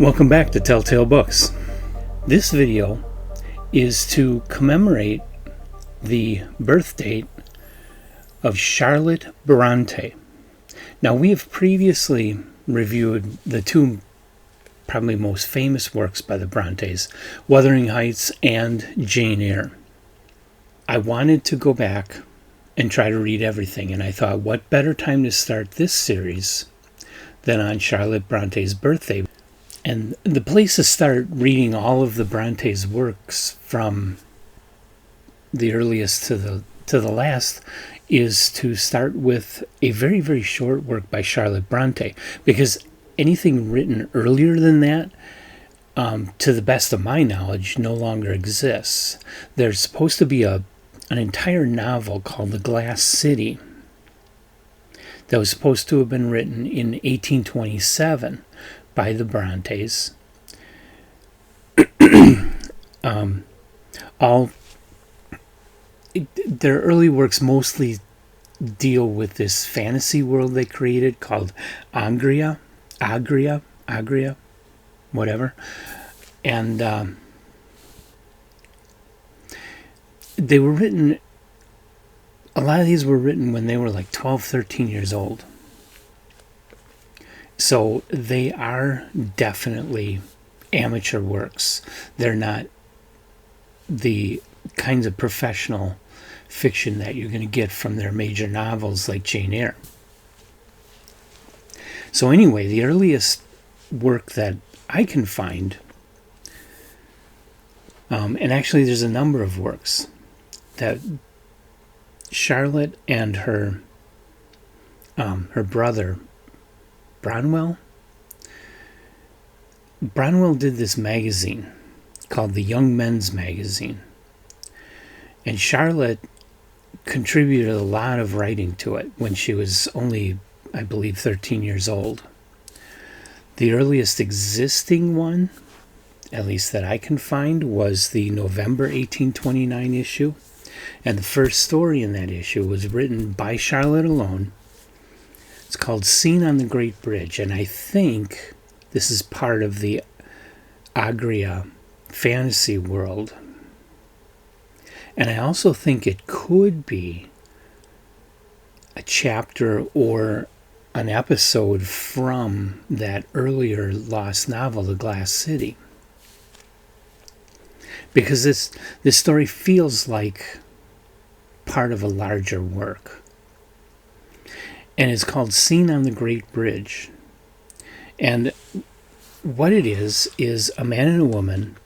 Welcome back to Telltale Books. This video is to commemorate the birth date of Charlotte Bronte. Now, we have previously reviewed the two probably most famous works by the Brontes, Wuthering Heights and Jane Eyre. I wanted to go back and try to read everything, and I thought, what better time to start this series than on Charlotte Bronte's birthday? And the place to start reading all of the Bronte's works from the earliest to the last is to start with a very, very short work by Charlotte Bronte, because anything written earlier than that, to the best of my knowledge, no longer exists. There's supposed to be an entire novel called The Glass City that was supposed to have been written in 1827 by the Brontes. Their early works mostly deal with this fantasy world they created called Agria, whatever. And they were written, a lot of these were written when they were like 12, 13 years old. So they are definitely amateur works. They're not the kinds of professional fiction that you're going to get from their major novels like Jane Eyre. So anyway, the earliest work that I can find, and actually there's a number of works that Charlotte and her brother Bronte did this magazine called the Young Men's Magazine, and Charlotte contributed a lot of writing to it when she was only, I believe, 13 years old. The earliest existing one, at least that I can find, was the November 1829 issue, and the first story in that issue was written by Charlotte alone. It's called Scene on the Great Bridge, and I think this is part of the Agria fantasy world. And I also think it could be a chapter or an episode from that earlier lost novel, The Glass City. Because this story feels like part of a larger work. And it's called Scene on the Great Bridge. And what it is a man and a woman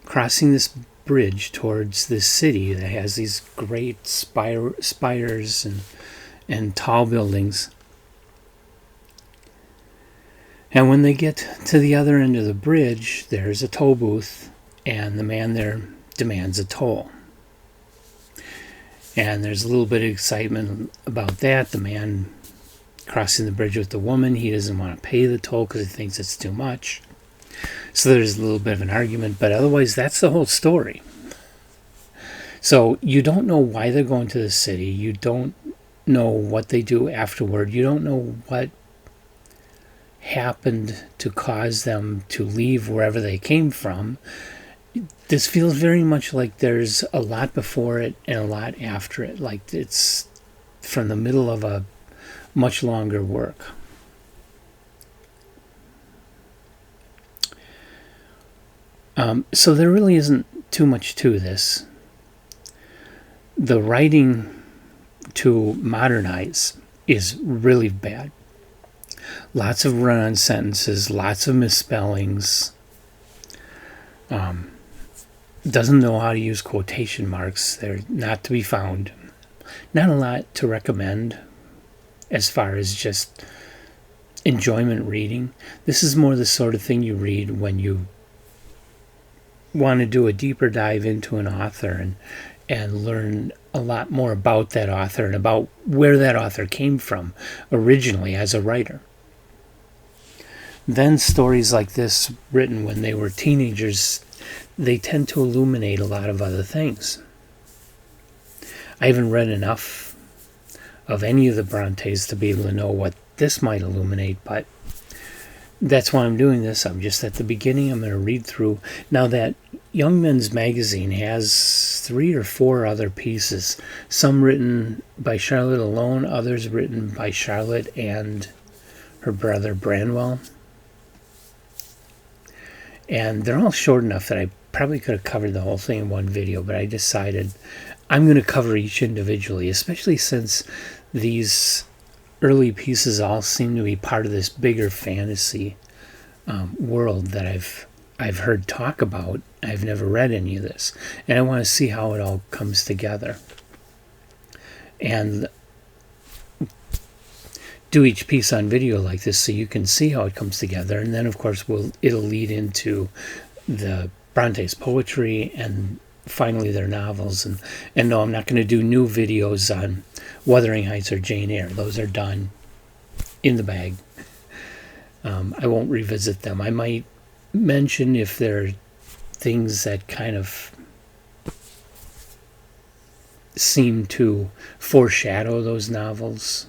crossing this bridge towards this city that has these great spires and tall buildings. And when they get to the other end of the bridge, there's a toll booth, and the man there demands a toll. And there's a little bit of excitement about that. The man crossing the bridge with the woman, he doesn't want to pay the toll because he thinks it's too much. So there's a little bit of an argument, but otherwise that's the whole story. So you don't know why they're going to the city. You don't know what they do afterward. You don't know what happened to cause them to leave wherever they came from. This feels very much like there's a lot before it and a lot after it. Like it's from the middle of a much longer work. So there really isn't too much to this. The writing to modernize is really bad. Lots of run-on sentences, lots of misspellings. Doesn't know how to use quotation marks. They're not to be found. Not a lot to recommend as far as just enjoyment reading. This is more the sort of thing you read when you want to do a deeper dive into an author and learn a lot more about that author and about where that author came from originally as a writer. Then stories like this, written when they were teenagers, they tend to illuminate a lot of other things. I haven't read enough of any of the Brontes to be able to know what this might illuminate, but that's why I'm doing this. I'm just at the beginning. I'm going to read through. Now, that Young Men's Magazine has 3 or 4 other pieces, some written by Charlotte alone, others written by Charlotte and her brother Branwell. And they're all short enough that I probably could have covered the whole thing in one video, but I decided I'm going to cover each individually, especially since these early pieces all seem to be part of this bigger fantasy world that I've heard talk about. I've never read any of this, and I want to see how it all comes together, and do each piece on video like this so you can see how it comes together. And then, of course, it'll lead into the Bronte's poetry and finally their novels. And no, I'm not going to do new videos on Wuthering Heights or Jane Eyre. Those are done, in the bag. I won't revisit them. I might mention if there are things that kind of seem to foreshadow those novels,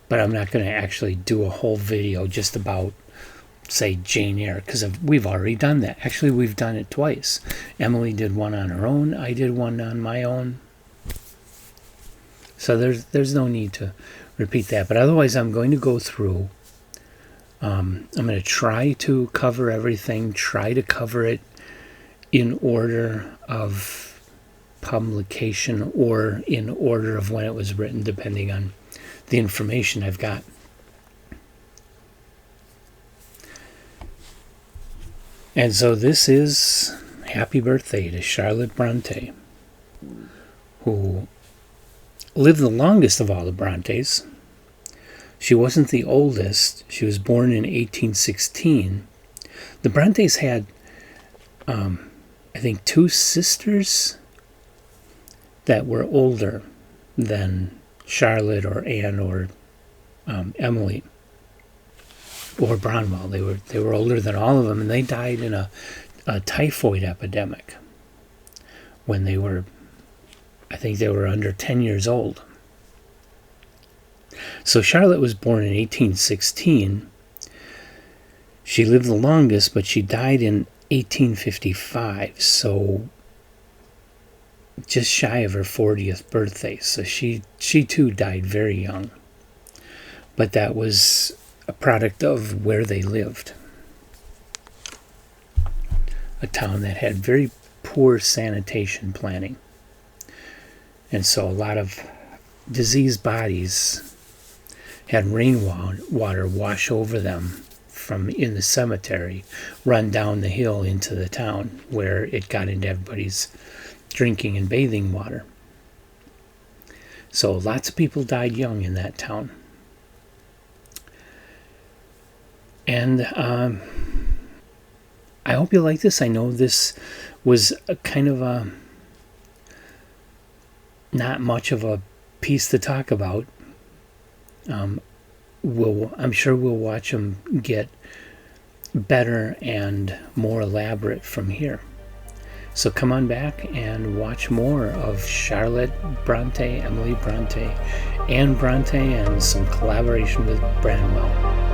but I'm not going to actually do a whole video just about, say, Jane Eyre, because we've already done that. Actually, we've done it twice. Emily did one on her own. I did one on my own. So there's no need to repeat that. But otherwise, I'm going to go through. I'm going to try to cover everything. Try to cover it in order of publication or in order of when it was written, depending on the information I've got. And so this is Happy Birthday to Charlotte Bronte, who lived the longest of all the Brontes. She wasn't the oldest. She was born in 1816. The Brontes had, I think, 2 sisters that were older than Charlotte or Anne or Emily or Branwell. They were older than all of them, and they died in a typhoid epidemic when they were, I think they were under 10 years old. So Charlotte was born in 1816. She lived the longest, but she died in 1855, so just shy of her 40th birthday. So she too died very young. But that was a product of where they lived. A town that had very poor sanitation planning. And so a lot of diseased bodies had rainwater wash over them from in the cemetery, run down the hill into the town, where it got into everybody's drinking and bathing water. So lots of people died young in that town. And I hope you like this. I know this was a kind of a not much of a piece to talk about. I'm sure we'll watch them get better and more elaborate from here. So come on back and watch more of Charlotte Bronte, Emily Bronte, Anne Bronte, and some collaboration with Branwell.